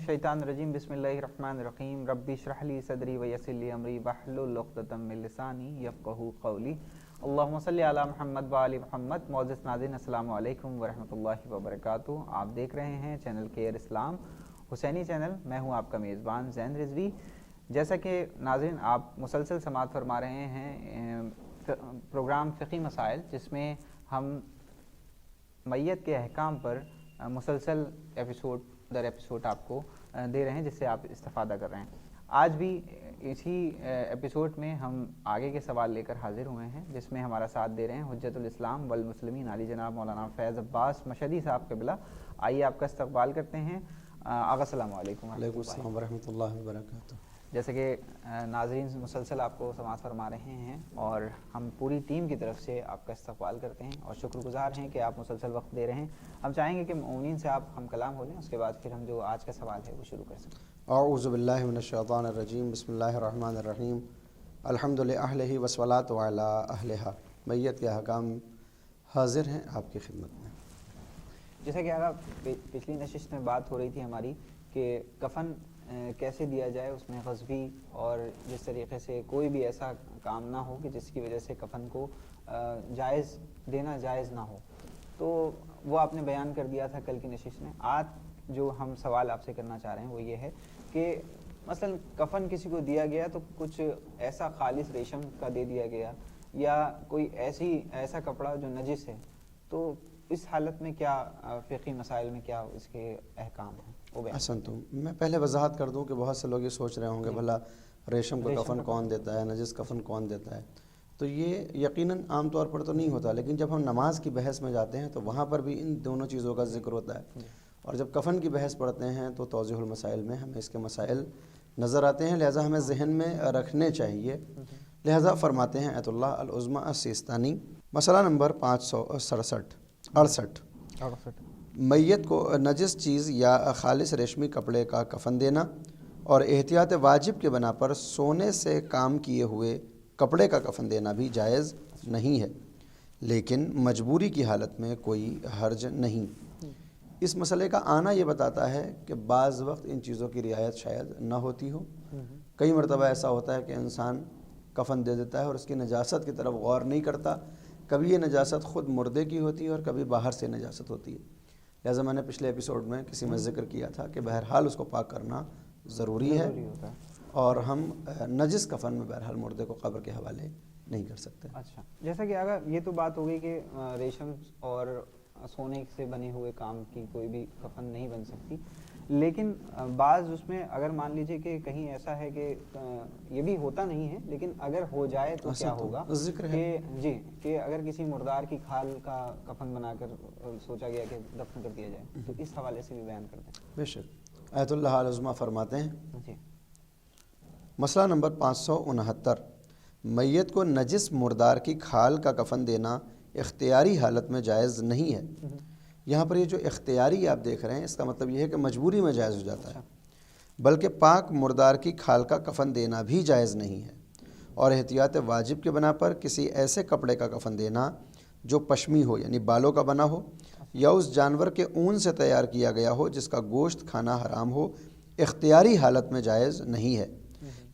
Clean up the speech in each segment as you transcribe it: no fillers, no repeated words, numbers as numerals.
मिनश्शैतानिर्रजीम बिस्मिल्लाहिर्रहमानिर्रहीम रब्बि इश्रह ली सदरी व यस्सिर ली अमरी वहलुल उक़दतम मिन लिसानी यफ़क़हू क़ौली अल्लाहुम्मा सल्लि अला मुहम्मद व आलि मुहम्मद। मुअज़्ज़िज़ नाज़रीन, अस्सलामु अलैकुम व रहमतुल्लाहि व बरकातुहू। आप देख रहे हैं चैनल केयर इस्लाम हुसैनी चैनल। मैं हूं आपका मेज़बान ज़ैन रिज़वी। जैसा कि नाज़रीन आप मुसलसल समाअत फरमा रहे हैं प्रोग्राम फ़िक़ही मसाइल, जिसमें हम मैयत के अहकाम पर मुसलसल एपिसोड दर एपिसोड आपको दे रहे हैं, जिससे आप इस्तिफ़ादा कर रहे हैं। आज भी इसी एपिसोड में हम आगे के सवाल लेकर हाजिर हुए हैं, जिसमें हमारा साथ दे रहे हैं हुज्जतुल इस्लाम वल मुस्लिमीन आली जनाब मौलाना फैज़ अब्बास मशहदी साहब क़िबला। आइए आपका इस्तक़बाल करते हैं। आगा अस्सलामु अलैकुम। वालेकुम अस्सलाम व रहमतुल्लाहि व बरकातुहू। जैसे कि नाज़रीन मुसलसल आपको समाअत फरमा रहे हैं और हम पूरी टीम की तरफ से आपका इस्तक़बाल करते हैं और शुक्रगुज़ार हैं कि आप मुसलसल वक्त दे रहे हैं। हम चाहेंगे कि मोमिन से आप हम कलाम हो लें, उसके बाद फिर हम जो आज का सवाल है वो शुरू कर सकें। औज़ु बिल्लाहि मिनश्शैतानिर्रजीम बिस्मिल्लाहिर्रहमानिर्रहीम अल्हम्दुलिल्लाहि अहलिही वस्सलातु अला अहलिहा। मैयत के अहकाम हाजिर हैं आपकी खिदमत में। जैसा कि अगर पिछली नशिस्त में बात हो रही थी हमारी कि कफ़न कैसे दिया जाए, उसमें ग़ज़बी और जिस तरीक़े से कोई भी ऐसा काम ना हो कि जिसकी वजह से कफ़न को जायज़ देना जायज़ ना हो, तो वो आपने बयान कर दिया था कल की नशिस्त में। आज जो हम सवाल आपसे करना चाह रहे हैं वो ये है कि मसलन कफ़न किसी को दिया गया तो कुछ ऐसा खालिस रेशम का दे दिया गया या कोई ऐसा कपड़ा जो नजिस है, तो इस हालत में क्या फ़िक़ही मसाइल में क्या इसके अहकाम हैं? असन तो मैं पहले वजाहत कर दूं कि बहुत से लोग ये सोच रहे होंगे भला रेशम का कफ़न कौन देता है, नजिस कफ़न कौन देता है। तो ये यकीनन आम तौर पर तो नहीं होता, लेकिन जब हम नमाज की बहस में जाते हैं तो वहाँ पर भी इन दोनों चीज़ों का जिक्र होता है। और जब कफ़न की बहस पढ़ते हैं तो तौज़ीहुल मसाइल में हमें इसके मसाइल नज़र आते हैं, लिहाजा हमें ज़हन में रखने चाहिए। लिहाजा फरमाते हैं आयतुल्लाह अल-उज़्मा अस-सिस्तानी मसला नंबर 567 मैयत को नजिस चीज़ या खालिस रेशमी कपड़े का कफ़न देना और एहतियात वाजिब के बना पर सोने से काम किए हुए कपड़े का कफ़न देना भी जायज़ नहीं है, लेकिन मजबूरी की हालत में कोई हर्ज नहीं। इस मसले का आना ये बताता है कि बाज़ वक्त इन चीज़ों की रियायत शायद न होती हो। कई मरतबा ऐसा होता है कि इंसान कफ़न दे देता है और उसकी नजासत की तरफ गौर नहीं करता। कभी ये नजासत ख़ुद मुर्दे की होती है और कभी बाहर से नजासत होती है। लिहाजा मैंने पिछले एपिसोड में किसी में ज़िक्र किया था कि बहरहाल उसको पाक करना ज़रूरी है और हम नजिस कफ़न में बहरहाल मुर्दे को कब्र के हवाले नहीं कर सकते। अच्छा, जैसा कि अगर ये तो बात हो गई कि रेशम और सोने से बने हुए काम की कोई भी कफ़न नहीं बन सकती, लेकिन बाज़ उसमें अगर मान लीजिए कि कहीं ऐसा है कि ये भी होता नहीं है, लेकिन अगर हो जाए तो क्या होगा कि अगर किसी मुर्दार की खाल का कफ़न बनाकर सोचा गया कि दफन कर दिया जाए, तो इस हवाले से भी बयान करते हैं। बेशक आयतुल्लाह अल-उज़्मा फरमाते हैं जी। मसला नंबर 569 मैयत को नजिस मुर्दार की खाल का कफ़न देना इख्तियारी हालत में जायज़ नहीं है। यहाँ पर ये जो इख्तियारी आप देख रहे हैं, इसका मतलब ये है कि मजबूरी में जायज़ हो जाता है, बल्कि पाक मुर्दार की खाल का कफ़न देना भी जायज़ नहीं है। और एहतियात वाजिब के बना पर किसी ऐसे कपड़े का कफ़न देना जो पश्मी हो यानी बालों का बना हो या उस जानवर के ऊन से तैयार किया गया हो जिसका गोश्त खाना हराम हो, इख्तियारी हालत में जायज़ नहीं है।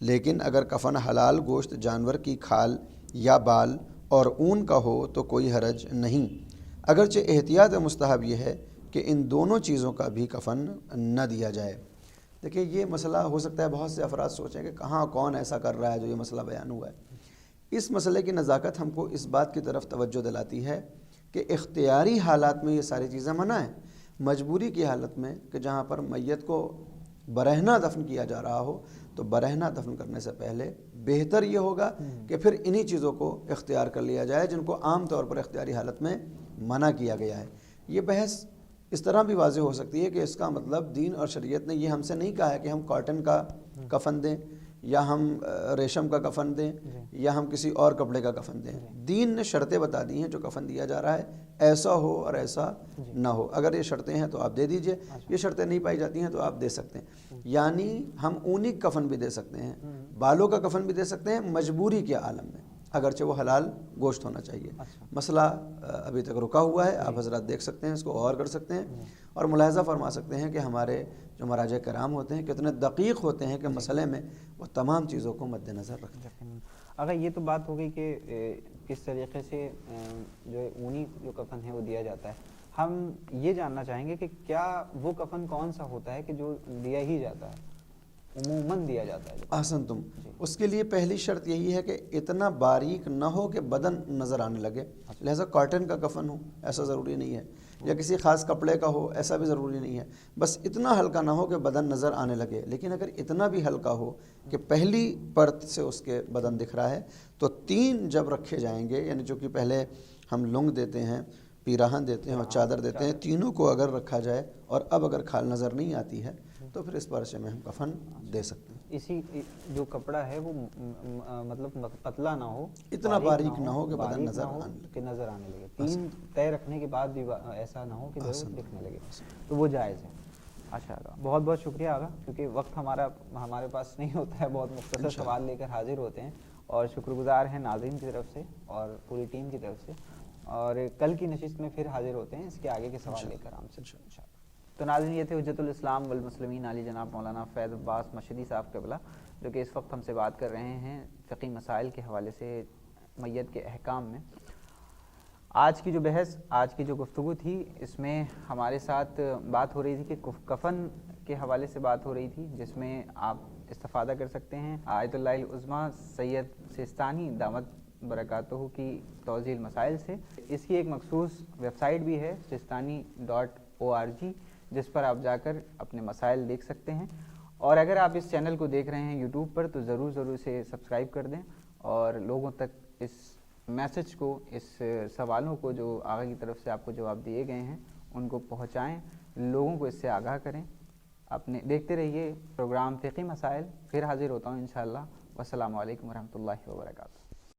लेकिन अगर कफ़न हलाल गोश्त जानवर की खाल या बाल और ऊन का हो तो कोई हरज नहीं, अगरचे एहतियात मुस्तहब यह है कि इन दोनों चीज़ों का भी कफ़न न दिया जाए। देखिए ये मसला हो सकता है बहुत से अफराद सोचें कि कहाँ कौन ऐसा कर रहा है जो ये मसला बयान हुआ है। इस मसले की नज़ाकत हमको इस बात की तरफ तवज्जो दिलाती है कि इख्तियारी हालात में ये सारी चीज़ें मना है। मजबूरी की हालत में कि जहाँ पर मैयत को बरहना दफन किया जा रहा हो, तो बरहना दफन करने से पहले बेहतर ये होगा कि फिर इन्हीं चीज़ों को इख्तियार कर लिया जाए जिनको आम तौर पर इख्तियारी हालत में मना किया गया है। ये बहस इस तरह भी वाज़ेह हो सकती है कि इसका मतलब दीन और शरीयत ने ये हमसे नहीं कहा है कि हम कॉटन का कफ़न दें या हम रेशम का कफ़न दें या हम किसी और कपड़े का कफ़न दें। दीन ने शर्तें बता दी हैं जो कफ़न दिया जा रहा है ऐसा हो और ऐसा ना हो। अगर ये शर्तें हैं तो आप दे दीजिए, ये शर्तें नहीं पाई जाती हैं तो आप दे सकते हैं। यानी हम ऊनी कफ़न भी दे सकते हैं, बालों का कफ़न भी दे सकते हैं मजबूरी के आलम में। اگرچہ وہ حلال گوشت ہونا چاہیے۔ مسئلہ ابھی تک رکا ہوا ہے، آپ حضرات دیکھ سکتے ہیں، اس کو غور کر سکتے ہیں اور ملاحظہ فرما سکتے ہیں کہ ہمارے جو مراجع کرام ہوتے ہیں کتنے دقیق ہوتے ہیں کہ مسئلے میں وہ تمام چیزوں کو مد نظر رکھتے ہیں۔ اگر یہ تو بات ہو گئی کہ کس طریقے سے جو اونی جو کفن ہے وہ دیا جاتا ہے، ہم یہ جاننا چاہیں گے کہ کیا وہ کفن کون سا ہوتا ہے کہ جو دیا ہی جاتا ہے، عموماً دیا جاتا ہے؟ احسن تم، اس کے لیے پہلی شرط یہی ہے کہ اتنا باریک نہ ہو کہ بدن نظر آنے لگے، لہذا کاٹن کا کفن ہو ایسا ضروری نہیں ہے، یا کسی خاص کپڑے کا ہو ایسا بھی ضروری نہیں ہے، بس اتنا ہلکا نہ ہو کہ بدن نظر آنے لگے۔ لیکن اگر اتنا بھی ہلکا ہو کہ پہلی پرت سے اس کے بدن دکھ رہا ہے تو 3 جب رکھے جائیں گے، یعنی جو کہ پہلے ہم لنگ دیتے ہیں، پیراہن دیتے ہیں اور چادر دیتے ہیں، تینوں کو اگر رکھا جائے اور اب اگر کھال نظر نہیں آتی ہے تو پھر اس پرچے میں ہم کفن دے سکتے ہیں۔ اسی جو کپڑا ہے وہ مطلب پتلا نہ ہو، اتنا باریک نہ ہو کہ بدن نظر آنے لگے، 3 طے رکھنے کے بعد بھی ایسا نہ ہو کہ دکھنے لگے، تو وہ جائز ہے۔ اچھا آقا، بہت بہت شکریہ آقا، کیونکہ وقت ہمارے پاس نہیں ہوتا ہے، بہت مختصر سوال لے کر حاضر ہوتے ہیں، اور شکر گزار ہیں ناظرین کی طرف سے اور پوری ٹیم کی طرف سے، اور کل کی نشست میں پھر حاضر ہوتے ہیں اس کے آگے کے سوال لے کر ہم سے انشاءاللہ۔ تو ناظرین، یہ تھے حجت الاسلام والمسلمین علی جناب مولانا فیض عباس مشہدی صاحب قبلہ، جو کہ اس وقت ہم سے بات کر رہے ہیں فقہی مسائل کے حوالے سے میت کے احکام میں۔ آج کی جو بحث، آج کی جو گفتگو تھی، اس میں ہمارے ساتھ بات ہو رہی تھی کہ کفن کے حوالے سے بات ہو رہی تھی، جس میں آپ استفادہ کر سکتے ہیں آیت اللہ العظمیٰ سید سیستانی دامت برکاتہ کی توضیح المسائل سے۔ اس کی ایک مخصوص ویب سائٹ بھی ہے sistani.org، جس پر آپ جا کر اپنے مسائل دیکھ سکتے ہیں، اور اگر آپ اس چینل کو دیکھ رہے ہیں یوٹیوب پر تو ضرور اسے سبسکرائب کر دیں اور لوگوں تک اس میسج کو، اس سوالوں کو جو آگے کی طرف سے آپ کو جواب دیے گئے ہیں ان کو پہنچائیں، لوگوں کو اس سے آگاہ کریں۔ اپنے دیکھتے رہیے پروگرام فقہی مسائل، پھر حاضر ہوتا ہوں انشاءاللہ۔ والسلام علیکم ورحمۃ اللہ وبرکاتہ۔